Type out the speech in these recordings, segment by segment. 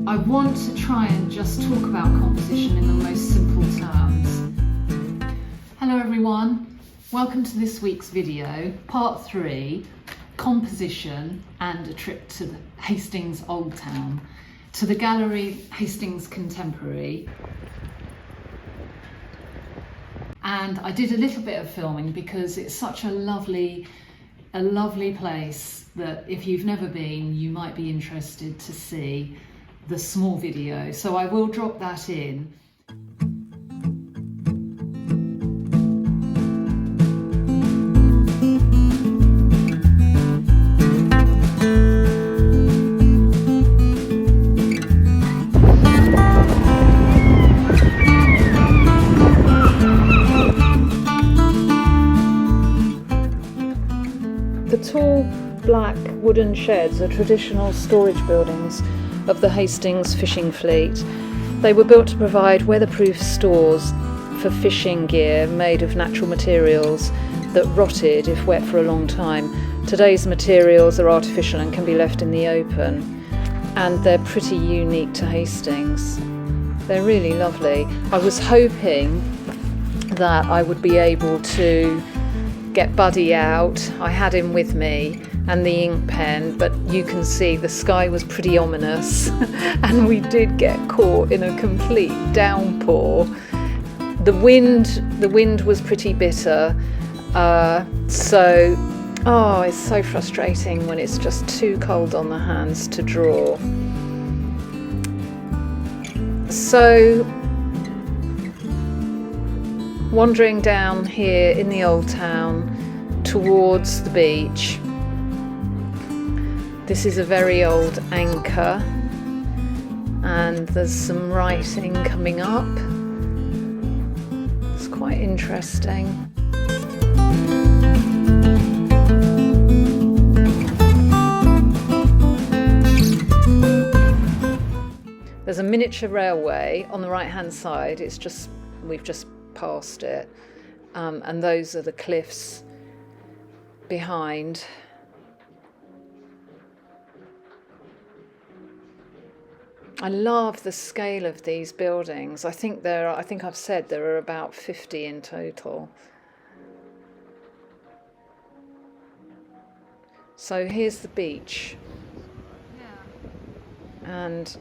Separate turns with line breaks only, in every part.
I want to try and just talk about composition in the most simple terms. Hello everyone, welcome to this week's video, part 3, composition and a trip to Hastings Old Town, to the gallery Hastings Contemporary. And I did a little bit of filming because it's such a lovely place that if you've never been, you might be interested to see the small video. So I will drop that in. The tall black wooden sheds are traditional storage buildings of the Hastings fishing fleet. They were built to provide weatherproof stores for fishing gear made of natural materials that rotted if wet for a long time. Today's materials are artificial and can be left in the open, and they're pretty unique to Hastings. They're really lovely. I was hoping that I would be able to get Buddy out. I had him with me and the ink pen, but you can see the sky was pretty ominous and we did get caught in a complete downpour. The wind was pretty bitter, it's so frustrating when it's just too cold on the hands to draw. So wandering down here in the old town towards the beach. This is a very old anchor and there's some writing coming up. It's quite interesting. There's a miniature railway on the right hand side. We've just past it, and those are the cliffs behind. I love the scale of these buildings. I think I've said there are about 50 in total. So here's the beach. And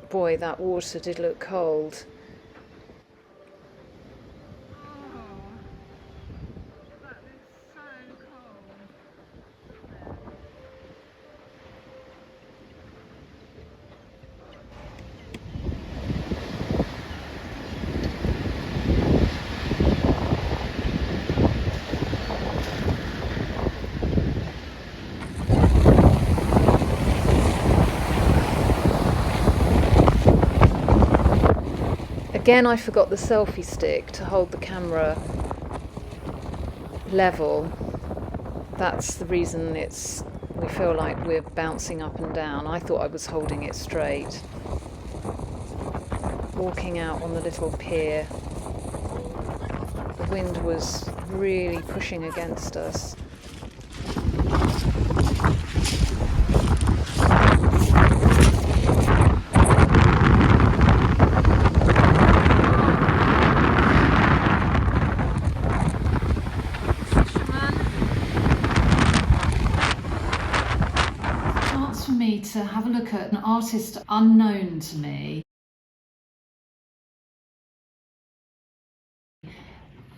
boy, that water did look cold. Again, I forgot the selfie stick to hold the camera level. That's the reason we feel like we're bouncing up and down. I thought I was holding it straight. Walking out on the little pier. The wind was really pushing against us. For me to have a look at an artist unknown to me.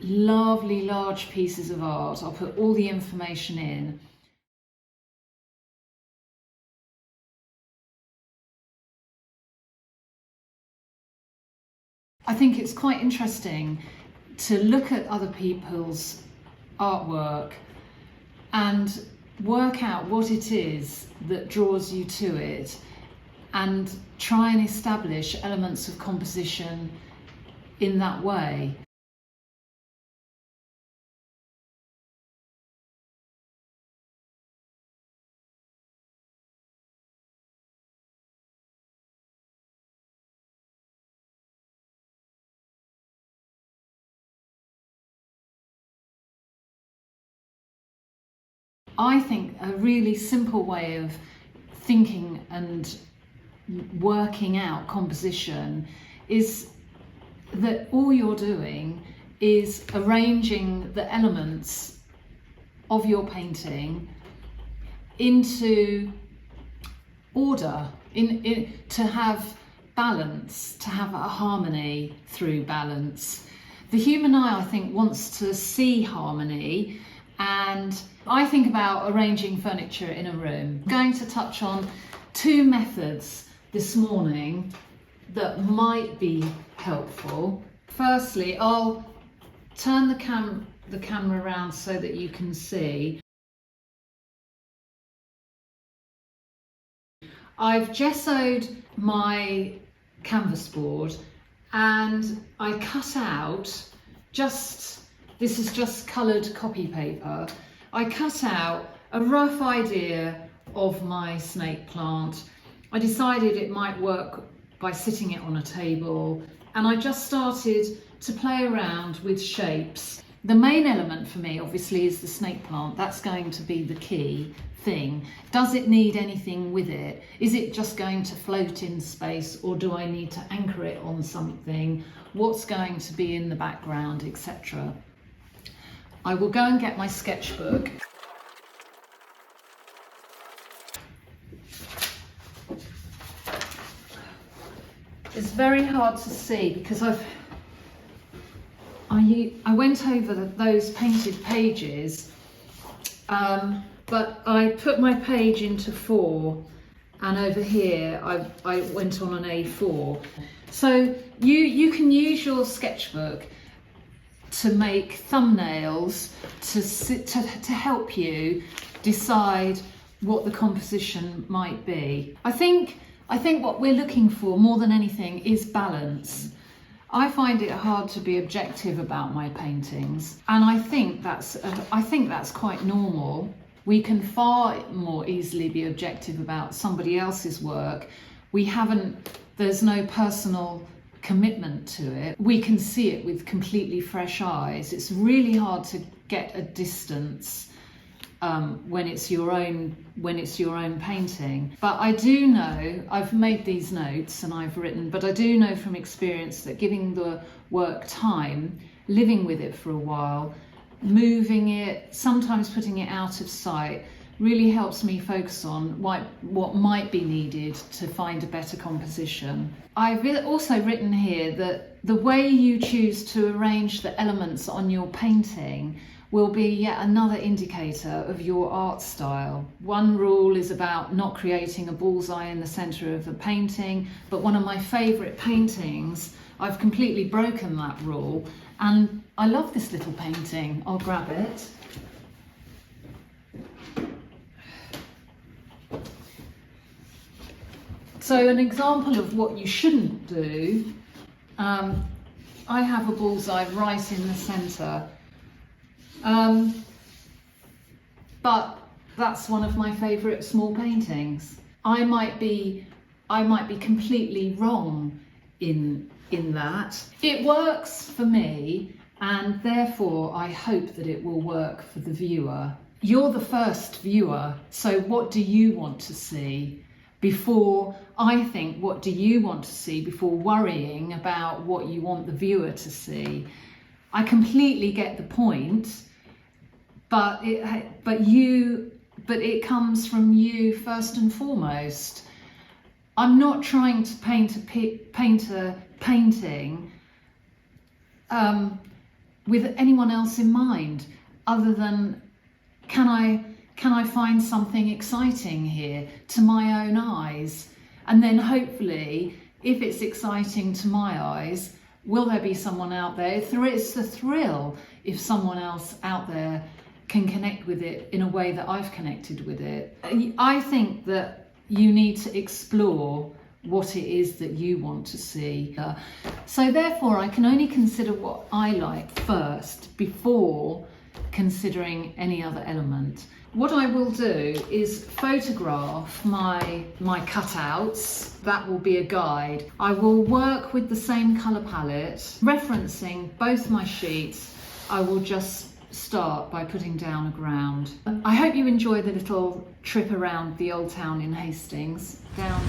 Lovely large pieces of art. I'll put all the information in. I think it's quite interesting to look at other people's artwork and work out what it is that draws you to it and try and establish elements of composition in that way. I think a really simple way of thinking and working out composition is that all you're doing is arranging the elements of your painting into order, to have balance, to have a harmony through balance. The human eye, I think, wants to see harmony, and I think about arranging furniture in a room. I'm going to touch on two methods this morning that might be helpful. Firstly, I'll turn the camera around so that you can see. I've gessoed my canvas board and I cut out this is just coloured copy paper. I cut out a rough idea of my snake plant. I decided it might work by sitting it on a table, and I just started to play around with shapes. The main element for me obviously is the snake plant. That's going to be the key thing. Does it need anything with it? Is it just going to float in space, or do I need to anchor it on something? What's going to be in the background, etc. I will go and get my sketchbook. It's very hard to see because I went over those painted pages, but I put my page into 4, and over here I went on an A4. So you can use your sketchbook to make thumbnails to help you decide what the composition might be. I think what we're looking for more than anything is balance. I find it hard to be objective about my paintings, and I think that's quite normal. We can far more easily be objective about somebody else's work. There's no personal commitment to it. We can see it with completely fresh eyes. It's really hard to get a distance when it's your own painting. But I do know, I've made these notes and I've written, but I do know from experience that giving the work time, living with it for a while, moving it, sometimes putting it out of sight, really helps me focus on what might be needed to find a better composition. I've also written here that the way you choose to arrange the elements on your painting will be yet another indicator of your art style. One rule is about not creating a bullseye in the centre of the painting, but one of my favourite paintings, I've completely broken that rule, and I love this little painting. I'll grab it. So an example of what you shouldn't do, I have a bullseye right in the centre. But that's one of my favourite small paintings. I might be completely wrong in that. It works for me, and therefore I hope that it will work for the viewer. You're the first viewer, so what do you want to see? What do you want to see before worrying about what you want the viewer to see? I completely get the point, but it comes from you first and foremost. I'm not trying to paint a painting with anyone else in mind, other than can I find something exciting here to my own eyes? And then hopefully, if it's exciting to my eyes, will there be someone out there? It's the thrill if someone else out there can connect with it in a way that I've connected with it. I think that you need to explore what it is that you want to see. So therefore, I can only consider what I like first before considering any other element. What I will do is photograph my cutouts. That will be a guide. I will work with the same colour palette. Referencing both my sheets, I will just start by putting down a ground. I hope you enjoy the little trip around the old town in Hastings. Down.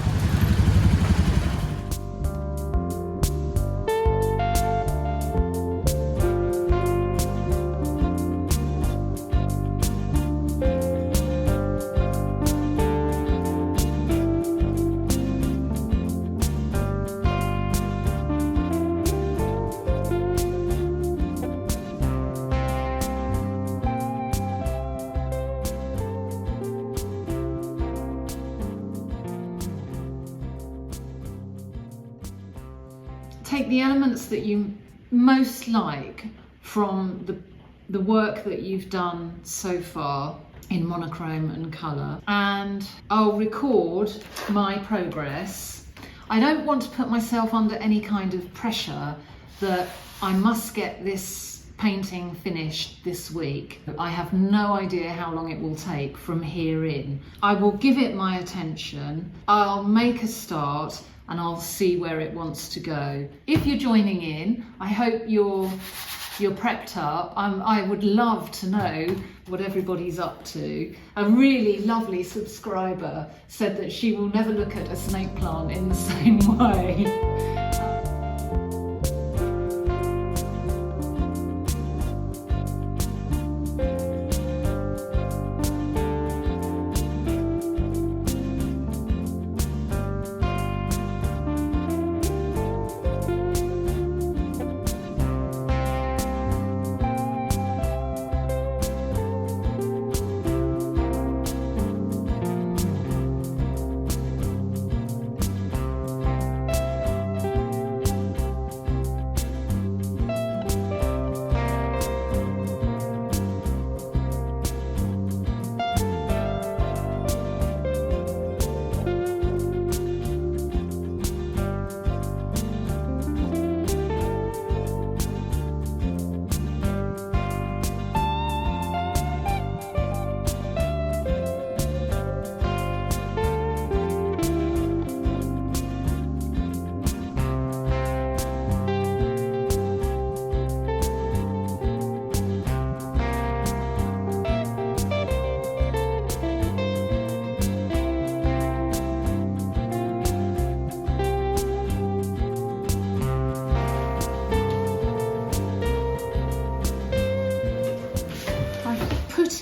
take the elements that you most like from the work that you've done so far in monochrome and colour, and I'll record my progress. I don't want to put myself under any kind of pressure that I must get this painting finished this week. I have no idea how long it will take from here in. I will give it my attention, I'll make a start, and I'll see where it wants to go. If you're joining in, I hope you're prepped up. I would love to know what everybody's up to. A really lovely subscriber said that she will never look at a snake plant in the same way.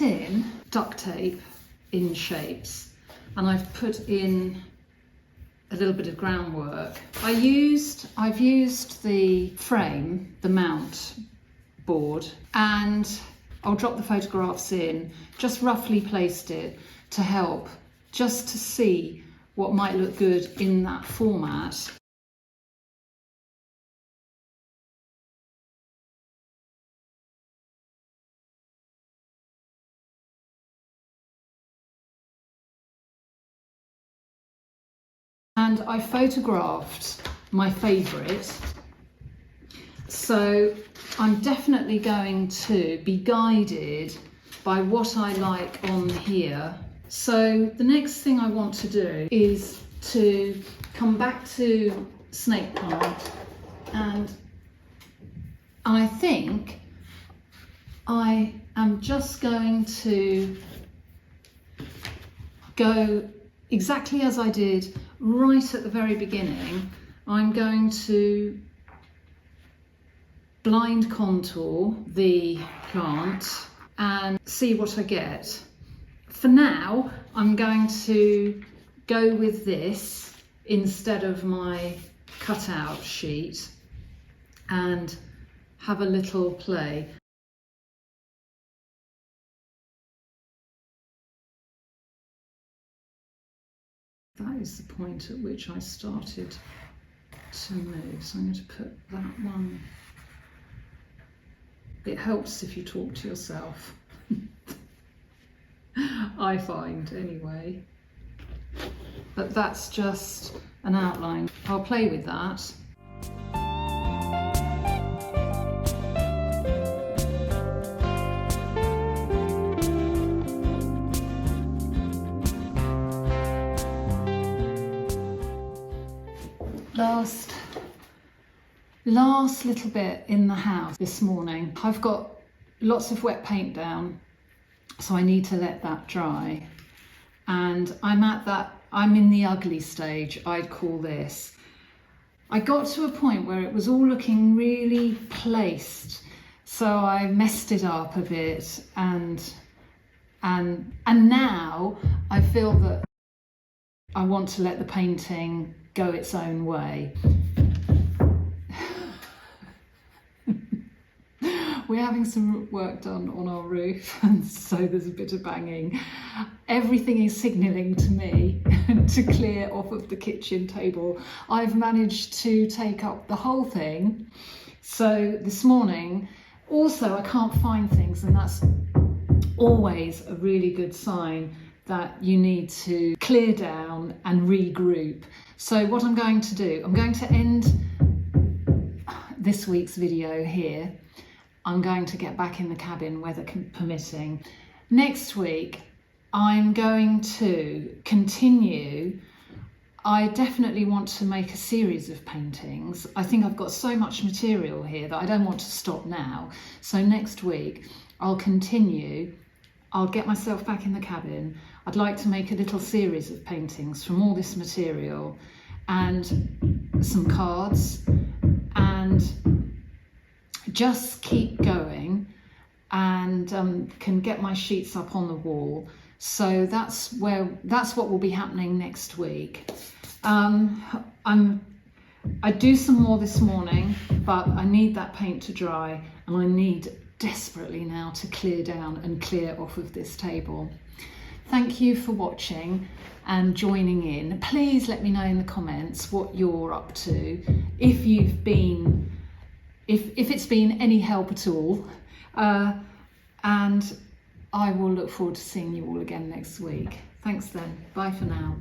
In duct tape in shapes, and I've put in a little bit of groundwork. I've used the frame, the mount board, and I'll drop the photographs in, just roughly placed it to help, just to see what might look good in that format. And I photographed my favourite, so I'm definitely going to be guided by what I like on here. So the next thing I want to do is to come back to snake plant, and I think I am just going to go exactly as I did right at the very beginning. I'm going to blind contour the plant and see what I get. For now, I'm going to go with this instead of my cutout sheet and have a little play. That is the point at which I started to move. So I'm going to put that one. It helps if you talk to yourself. I find, anyway. But that's just an outline. I'll play with that. Last little bit in the house this morning. I've got lots of wet paint down, so I need to let that dry. And I'm in the ugly stage, I'd call this. I got to a point where it was all looking really placed, so I messed it up a bit, and now I feel that I want to let the painting go its own way. We're having some work done on our roof, and so there's a bit of banging. Everything is signalling to me to clear off of the kitchen table. I've managed to take up the whole thing. So this morning, also I can't find things, and that's always a really good sign that you need to clear down and regroup. So what I'm going to do, I'm going to end this week's video here. I'm going to get back in the cabin, weather permitting. Next week, I'm going to continue. I definitely want to make a series of paintings. I think I've got so much material here that I don't want to stop now. So next week, I'll continue. I'll get myself back in the cabin. I'd like to make a little series of paintings from all this material and some cards, and just keep going, and can get my sheets up on the wall. So that's what will be happening next week. I do some more this morning, but I need that paint to dry, and I need desperately now to clear down and clear off of this table. Thank you for watching and joining in. Please let me know in the comments what you're up to, if you've been, if it's been any help at all, and I will look forward to seeing you all again next week. Thanks then. Bye for now.